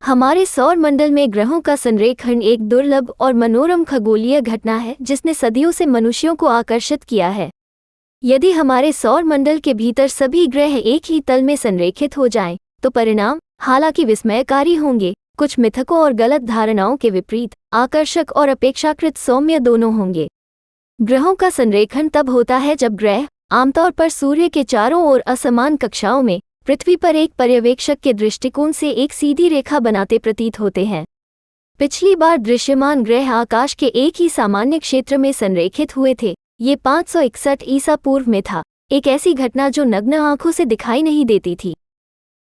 हमारे सौर मंडल में ग्रहों का संरेखण एक दुर्लभ और मनोरम खगोलीय घटना है जिसने सदियों से मनुष्यों को आकर्षित किया है। यदि हमारे सौर मंडल के भीतर सभी ग्रह एक ही तल में संरेखित हो जाएं, तो परिणाम हालांकि विस्मयकारी होंगे। कुछ मिथकों और गलत धारणाओं के विपरीत आकर्षक और अपेक्षाकृत सौम्य दोनों होंगे। ग्रहों का संरेखण तब होता है जब ग्रह, आमतौर पर सूर्य के चारों ओर असमान कक्षाओं में, पृथ्वी पर एक पर्यवेक्षक के दृष्टिकोण से एक सीधी रेखा बनाते प्रतीत होते हैं। पिछली बार दृश्यमान ग्रह आकाश के एक ही सामान्य क्षेत्र में संरेखित हुए थे। ये 561 ईसा पूर्व में था, एक ऐसी घटना जो नग्न आंखों से दिखाई नहीं देती थी।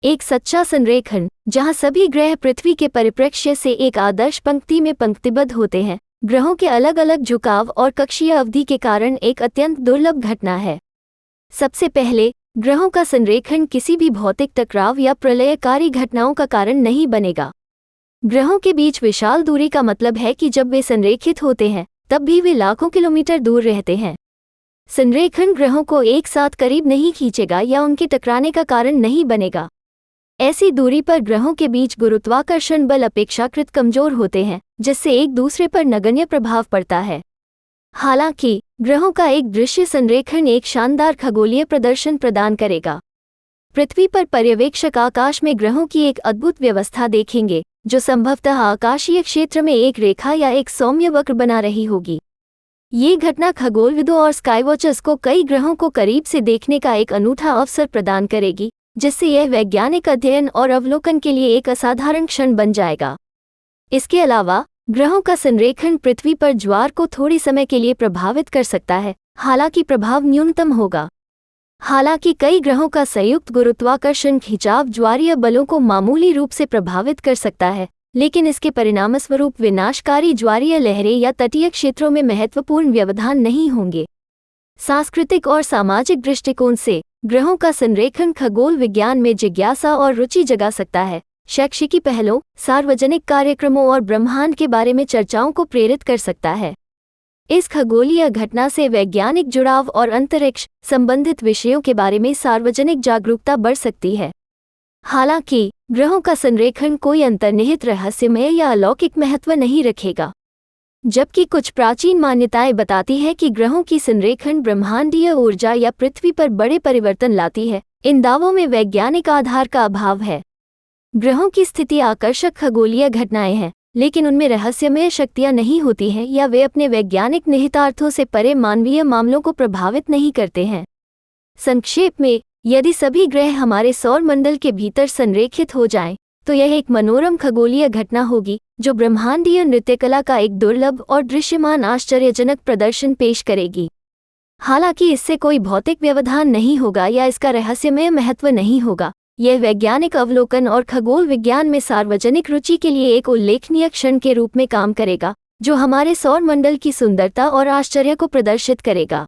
एक सच्चा संरेखण जहां सभी ग्रह पृथ्वी के परिप्रेक्ष्य से एक आदर्श पंक्ति में पंक्तिबद्ध होते हैं, ग्रहों के अलग अलग झुकाव और कक्षीय अवधि के कारण एक अत्यंत दुर्लभ घटना है। सबसे पहले, ग्रहों का संरेखण किसी भी भौतिक टकराव या प्रलयकारी घटनाओं का कारण नहीं बनेगा। ग्रहों के बीच विशाल दूरी का मतलब है कि जब वे संरेखित होते हैं तब भी वे लाखों किलोमीटर दूर रहते हैं। संरेखण ग्रहों को एक साथ करीब नहीं खींचेगा या उनके टकराने का कारण नहीं बनेगा। ऐसी दूरी पर ग्रहों के बीच गुरुत्वाकर्षण बल अपेक्षाकृत कमजोर होते हैं, जिससे एक दूसरे पर नगण्य प्रभाव पड़ता है। हालांकि ग्रहों का एक दृश्य संरेखण एक शानदार खगोलीय प्रदर्शन प्रदान करेगा। पृथ्वी पर पर्यवेक्षक आकाश में ग्रहों की एक अद्भुत व्यवस्था देखेंगे, जो संभवतः आकाशीय क्षेत्र में एक रेखा या एक सौम्य वक्र बना रही होगी। ये घटना खगोलविदों और स्काईवॉचर्स को कई ग्रहों को करीब से देखने का एक अनूठा अवसर प्रदान करेगी, जिससे यह वैज्ञानिक अध्ययन और अवलोकन के लिए एक असाधारण क्षण बन जाएगा। इसके अलावा ग्रहों का संरेखण पृथ्वी पर ज्वार को थोड़ी समय के लिए प्रभावित कर सकता है, हालांकि प्रभाव न्यूनतम होगा। हालांकि कई ग्रहों का संयुक्त गुरुत्वाकर्षण खिंचाव ज्वारीय बलों को मामूली रूप से प्रभावित कर सकता है, लेकिन इसके परिणामस्वरूप विनाशकारी ज्वारीय लहरें या तटीय क्षेत्रों में महत्वपूर्ण व्यवधान नहीं होंगे। सांस्कृतिक और सामाजिक दृष्टिकोण से ग्रहों का संरेखण खगोल विज्ञान में जिज्ञासा और रुचि जगा सकता है। शैक्षिकी पहलों, सार्वजनिक कार्यक्रमों और ब्रह्मांड के बारे में चर्चाओं को प्रेरित कर सकता है। इस खगोलीय घटना से वैज्ञानिक जुड़ाव और अंतरिक्ष संबंधित विषयों के बारे में सार्वजनिक जागरूकता बढ़ सकती है। हालांकि ग्रहों का संरेखण कोई अंतर्निहित रहस्यमय या अलौकिक महत्व नहीं रखेगा। जबकि कुछ प्राचीन मान्यताएं बताती हैं कि ग्रहों की संरेखण ब्रह्मांडीय ऊर्जा या पृथ्वी पर बड़े परिवर्तन लाती है, इन दावों में वैज्ञानिक आधार का अभाव है। ग्रहों की स्थिति आकर्षक खगोलीय घटनाएं हैं, लेकिन उनमें रहस्यमय शक्तियां नहीं होती हैं या वे अपने वैज्ञानिक निहितार्थों से परे मानवीय मामलों को प्रभावित नहीं करते हैं। संक्षेप में, यदि सभी ग्रह हमारे सौर मंडल के भीतर संरेखित हो जाएं, तो यह एक मनोरम खगोलीय घटना होगी जो ब्रह्मांडीय नृत्यकला का एक दुर्लभ और दृश्यमान आश्चर्यजनक प्रदर्शन पेश करेगी। हालांकि इससे कोई भौतिक व्यवधान नहीं होगा या इसका रहस्यमय महत्व नहीं होगा। यह वैज्ञानिक अवलोकन और खगोल विज्ञान में सार्वजनिक रुचि के लिए एक उल्लेखनीय क्षण के रूप में काम करेगा, जो हमारे सौर मंडल की सुंदरता और आश्चर्य को प्रदर्शित करेगा।